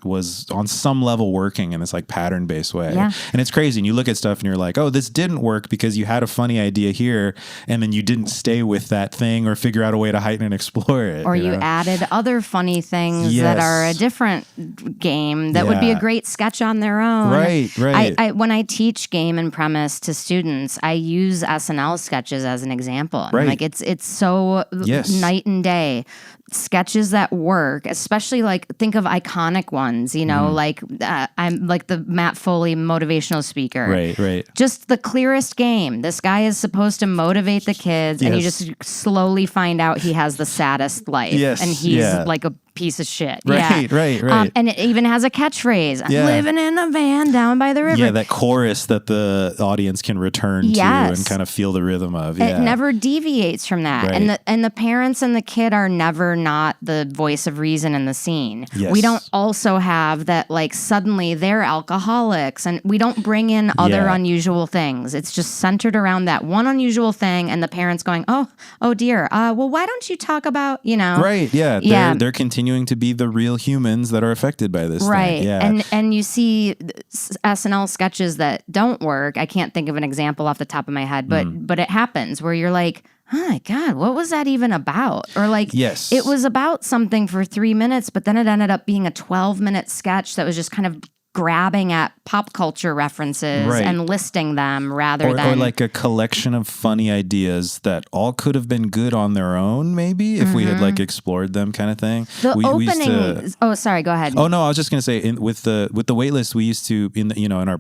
B: on some level working in this like pattern based way. Yeah. And it's crazy. And you look at stuff and you're like, oh, this didn't work because you had a funny idea here, and then you didn't stay with that thing or figure out a way to heighten and explore it.
A: Or you added other funny things that are a different game that would be a great sketch on their own.
B: Right, right.
A: I when I teach game and premise to students, I use SNL sketches as an example. Right. Like it's so night and day. Sketches that work, especially like think of iconic ones, like I'm like the Matt Foley motivational speaker. Right. Just the clearest game. This guy is supposed to motivate the kids, and you just slowly find out he has the saddest life. Yes. And he's like a piece of shit.
B: Right,
A: yeah.
B: right.
A: And it even has a catchphrase. I'm
B: Yeah.
A: living in a van down by the river.
B: Yeah, that chorus that the audience can return to and kind of feel the rhythm of. Yeah.
A: It never deviates from that.
B: Right.
A: And the parents and the kid are never not the voice of reason in the scene.
B: Yes.
A: We don't also have that, like, suddenly they're alcoholics, and we don't bring in other unusual things. It's just centered around that one unusual thing, and the parents going, oh dear, well, why don't you talk about,
B: Right, yeah. They're continuing to be the real humans that are affected by this
A: right.
B: thing. Yeah.
A: And you see SNL sketches that don't work. I can't think of an example off the top of my head, but it happens where you're like, oh my God, what was that even about? Or like,
B: yes.
A: It was about something for 3 minutes, but then it ended up being a 12-minute sketch that was just kind of grabbing at pop culture references and listing them rather than...
B: Or like a collection of funny ideas that all could have been good on their own, maybe, if we had like explored them kind of thing.
A: The opening... Oh, sorry, go ahead.
B: Oh, no, I was just going to say, with the waitlist, we used to, in our,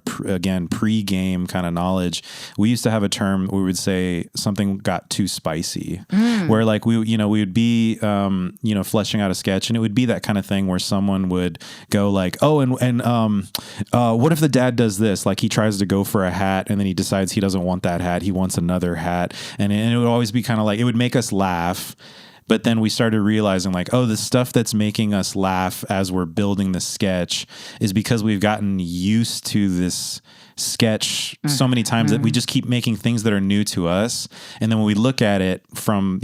B: pre-game kind of knowledge, we used to have a term where we would say something got too spicy, where like we would be, fleshing out a sketch, and it would be that kind of thing where someone would go like, oh, and what if the dad does this? Like he tries to go for a hat and then he decides he doesn't want that hat. He wants another hat. And it would always be kind of like, it would make us laugh. But then we started realizing like, oh, the stuff that's making us laugh as we're building the sketch is because we've gotten used to this sketch so many times that we just keep making things that are new to us. And then when we look at it from,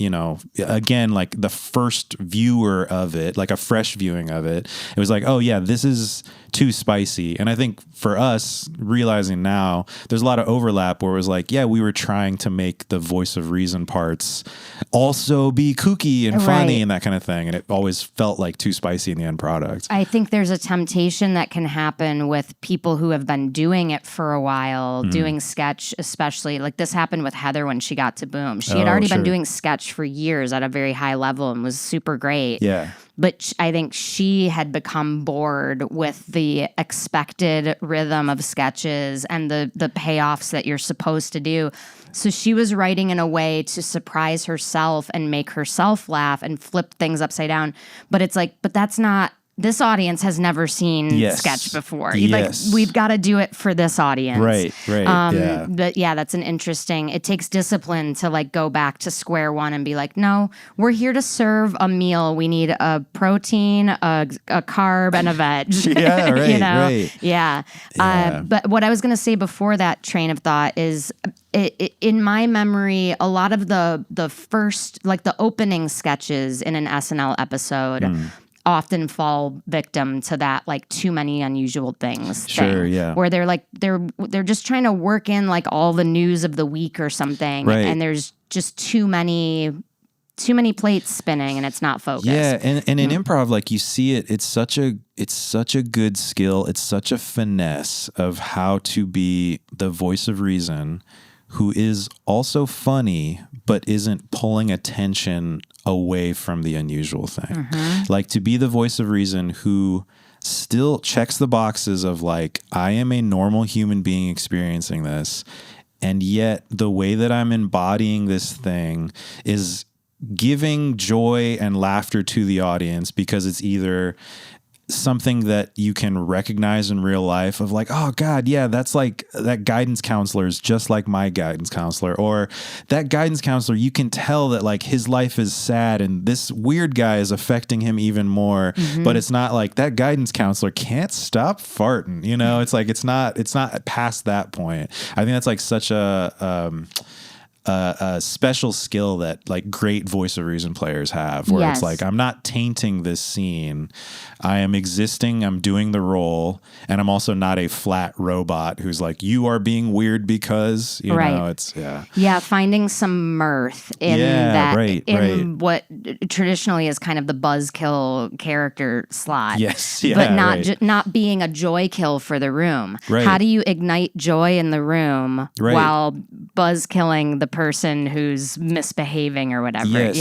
B: again, like the first viewer of it, like a fresh viewing of it, it was like, oh yeah, this is too spicy. And I think for us, realizing now, there's a lot of overlap where it was like, yeah, we were trying to make the voice of reason parts also be kooky and funny and that kind of thing. And it always felt like too spicy in the end product.
A: I think there's a temptation that can happen with people who have been doing it for a while, doing sketch, especially. Like this happened with Heather when she got to Boom. She had already been doing sketch for years at a very high level and was super great.
B: Yeah.
A: But I think she had become bored with the expected rhythm of sketches and the payoffs that you're supposed to do. So she was writing in a way to surprise herself and make herself laugh and flip things upside down. But it's like, but that's not... This audience has never seen sketch before. Like we've got to do it for this audience.
B: Right.
A: But yeah, that's an interesting, it takes discipline to like go back to square one and be like, no, we're here to serve a meal. We need a protein, a carb, and a veg.
B: Yeah, right, right.
A: Yeah. But what I was going to say before that train of thought is in my memory, a lot of the first, like the opening sketches in an SNL episode often fall victim to that like too many unusual things thing, where they're like they're just trying to work in like all the news of the week or something, and there's just too many plates spinning and it's not focused.
B: Yeah, and in improv, like you see it, it's such a good skill, it's such a finesse of how to be the voice of reason who is also funny but isn't pulling attention away from the unusual thing. Like to be the voice of reason who still checks the boxes of like, I am a normal human being experiencing this, and yet the way that I'm embodying this thing is giving joy and laughter to the audience because it's either something that you can recognize in real life of like, oh God, yeah, that's like that guidance counselor is just like my guidance counselor, or that guidance counselor, you can tell that like his life is sad and this weird guy is affecting him even more, but it's not like that guidance counselor can't stop farting, it's like, it's not past that point. I think that's like such a special skill that like great voice of reason players have, where it's like, I'm not tainting this scene. I am existing. I'm doing the role. And I'm also not a flat robot who's like, you are being weird because, you know, it's,
A: finding some mirth in what traditionally is kind of the buzzkill character slot. But not being a joy kill for the room. How do you ignite joy in the room while buzzkilling the person who's misbehaving or whatever?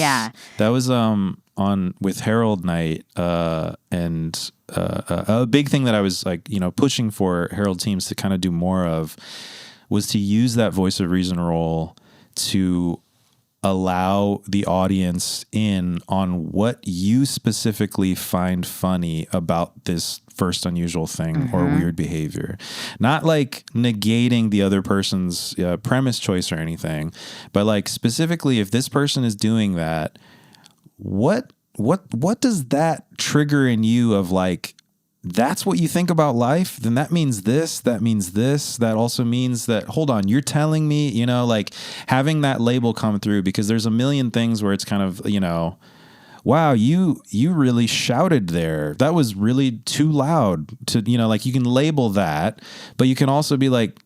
B: That was on with Herald Night, and a big thing that I was like, pushing for Herald teams to kind of do more of was to use that voice of reason role to allow the audience in on what you specifically find funny about this first unusual thing or weird behavior. Not like negating the other person's premise choice or anything, but like specifically if this person is doing that, what does that trigger in you of like, that's what you think about life, then that means this, that means this, that also means that, hold on, you're telling me, you know, like having that label come through, because there's a million things where it's kind of, you know, wow, you really shouted there. That was really too loud to, you know, like you can label that, but you can also be like,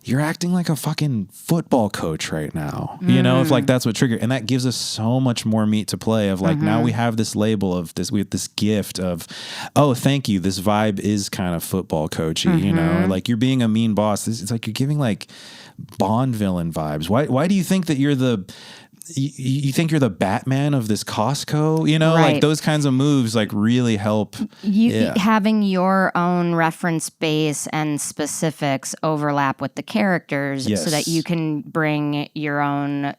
B: you're acting like a fucking football coach right now. You know, if like that's what triggered, and that gives us so much more meat to play of like, now we have this label of this, we have this gift of, oh, thank you. This vibe is kind of football coachy, you know, or like you're being a mean boss. It's like you're giving like Bond villain vibes. Why do you think that you're you think you're the Batman of this Costco, you know, like those kinds of moves like really help.
A: Having your own reference base and specifics overlap with the characters so that you can bring your own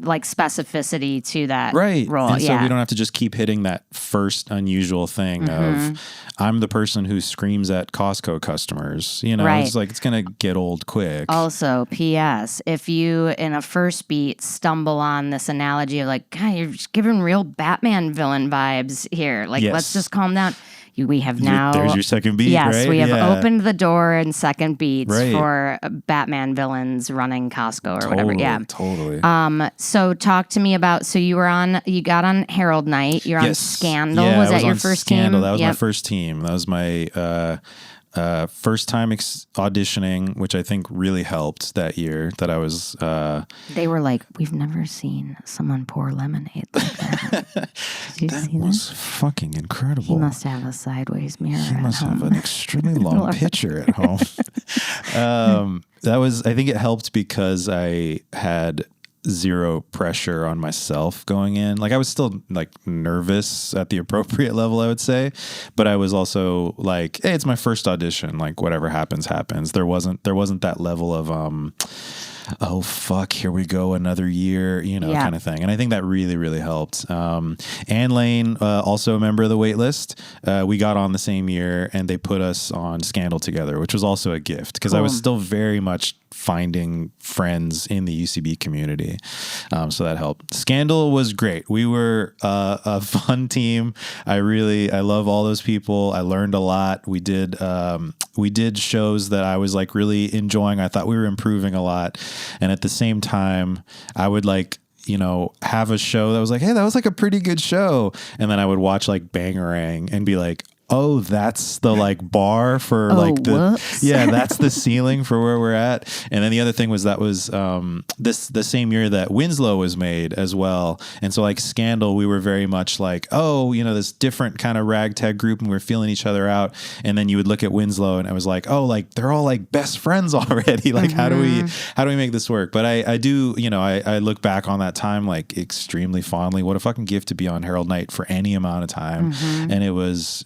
A: like specificity to that role.
B: And so we don't have to just keep hitting that first unusual thing of I'm the person who screams at Costco customers. You know, it's like it's going to get old quick.
A: Also, P.S. if you in a first beat stumble on this analogy of like, God, you're just giving real Batman villain vibes here. Like, let's just calm down. We have now...
B: There's your second beat,
A: yes,
B: right?
A: we have opened the door and second beats for Batman villains running Costco or whatever. Yeah,
B: totally.
A: So talk to me about... So you got on Herald Night. You're on Scandal.
B: Yeah,
A: was that your first
B: Scandal.
A: team?
B: That was my first team. That was my... first time auditioning, which I think really helped that year that I was...
A: They were like, we've never seen someone pour lemonade like that. Did you see
B: was fucking incredible.
A: He must have a sideways mirror
B: He must
A: at home.
B: have an extremely long picture at home. I think it helped because I had zero pressure on myself going in. Like I was still like nervous at the appropriate level, I would say, but I was also like, hey, it's my first audition. Like whatever happens, happens. There wasn't that level of, oh fuck, here we go, another year, you know, kind of thing. And I think that really, really helped. Ann Lane, also a member of the wait list. We got on the same year and they put us on Scandal together, which was also a gift because I was still very much finding friends in the UCB community. So that helped. Scandal was great. We were a fun team. I love all those people. I learned a lot. We did shows that I was like really enjoying. I thought we were improving a lot. And at the same time, I would like, you know, have a show that was like, hey, that was like a pretty good show. And then I would watch like Bangarang and be like, oh, that's the like bar for like the, that's the ceiling for where we're at. And then the other thing was that was the same year that Winslow was made as well. And so like Scandal, we were very much like, oh, you know, this different kind of ragtag group and we're feeling each other out. And then you would look at Winslow and I was like, oh, like they're all like best friends already. Like how do we make this work? But I do, you know, I look back on that time like extremely fondly. What a fucking gift to be on Herald Night for any amount of time. And it was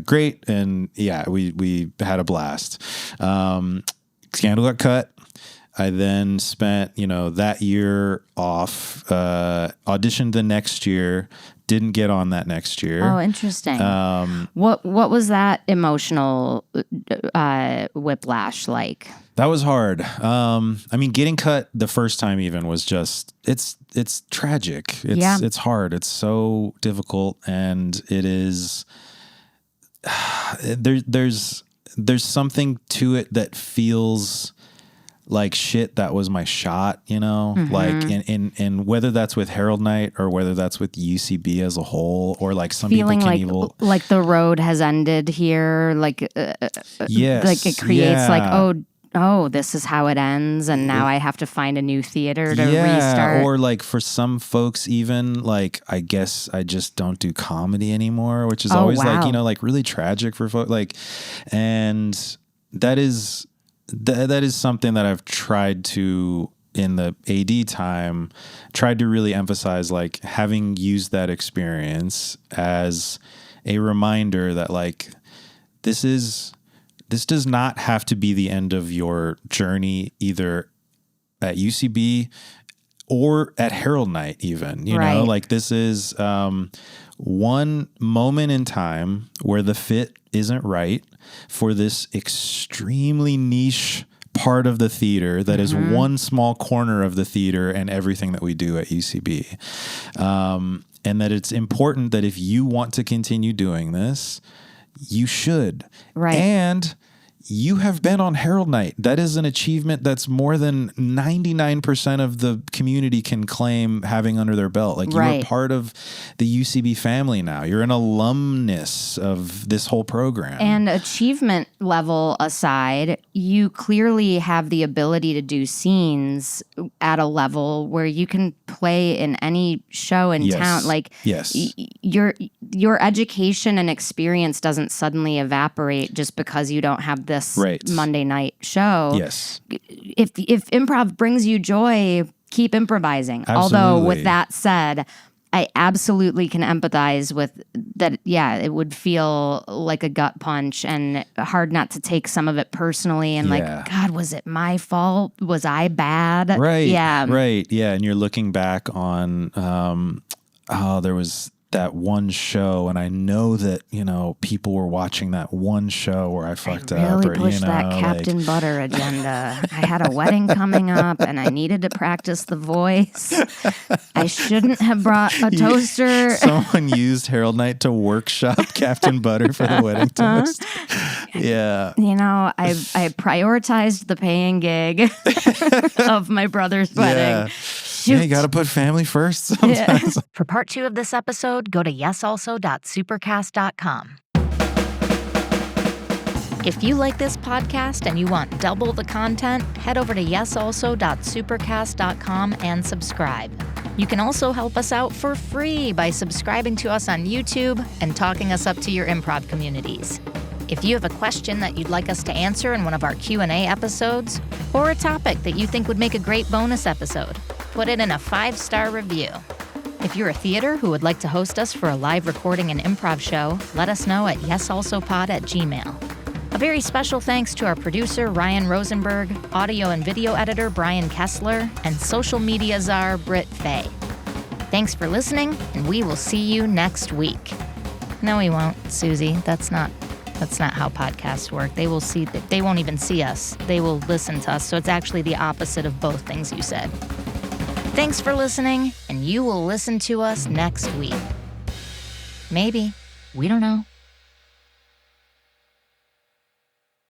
B: great, and we had a blast. Scandal got cut. I then spent, you know, that year off, auditioned the next year, didn't get on that next year.
A: Oh, interesting. What was that emotional whiplash like? That
B: was hard. I mean, getting cut the first time even was just, it's tragic. It's hard. It's so difficult, and it is... There's something to it that feels like shit. That was my shot, you know, like in whether that's with Herald Night or whether that's with UCB as a whole, or like some
A: feeling
B: people can
A: like the road has ended here. Like, like it creates like, oh, this is how it ends, and now I have to find a new theater to restart.
B: Or like for some folks, even like I guess I just don't do comedy anymore, which is always like, you know, like really tragic for folks. Like, and that is something that I've tried to, in the AD time, tried to really emphasize, like having used that experience as a reminder that like this does not have to be the end of your journey, either at UCB or at Herald Night even, you know, like this is one moment in time where the fit isn't right for this extremely niche part of the theater that is one small corner of the theater and everything that we do at UCB. And that it's important that if you want to continue doing this, you should.
A: Right.
B: And you have been on Herald Night. That is an achievement that's more than 99% of the community can claim having under their belt. Like you are part of the UCB family now. You're an alumnus of this whole program.
A: And achievement level aside, you clearly have the ability to do scenes at a level where you can play in any show in town. Like your education and experience doesn't suddenly evaporate just because you don't have this Monday night show.
B: Yes.
A: If improv brings you joy, keep improvising.
B: Absolutely.
A: Although with that said, I absolutely can empathize with that. Yeah, it would feel like a gut punch and hard not to take some of it personally and like, God, was it my fault? Was I bad?
B: Right.
A: Yeah.
B: Right. Yeah. And you're looking back on, there was that one show, and I know that, you know, people were watching that one show where I fucked up.
A: I really pushed that Captain Butter agenda. I had a wedding coming up, and I needed to practice the voice. I shouldn't have brought a toaster.
B: Someone used Herald Night to workshop Captain Butter for the wedding toast. Yeah.
A: You know, I prioritized the paying gig of my brother's wedding.
B: Yeah, you got to put family first sometimes.
A: Yeah. For part 2 of this episode, go to yesalso.supercast.com. If you like this podcast and you want double the content, head over to yesalso.supercast.com and subscribe. You can also help us out for free by subscribing to us on YouTube and talking us up to your improv communities. If you have a question that you'd like us to answer in one of our Q&A episodes, or a topic that you think would make a great bonus episode, put it in a 5-star review. If you're a theater who would like to host us for a live recording and improv show, let us know at yesalsopod@gmail.com. A very special thanks to our producer, Ryan Rosenberg, audio and video editor, Brian Kessler, and social media czar, Britt, Faye. Thanks for listening, and we will see you next week. No, we won't, Suzi. That's not how podcasts work. They won't even see us. They will listen to us. So it's actually the opposite of both things you said. Thanks for listening, and you will listen to us next week. Maybe. We don't know.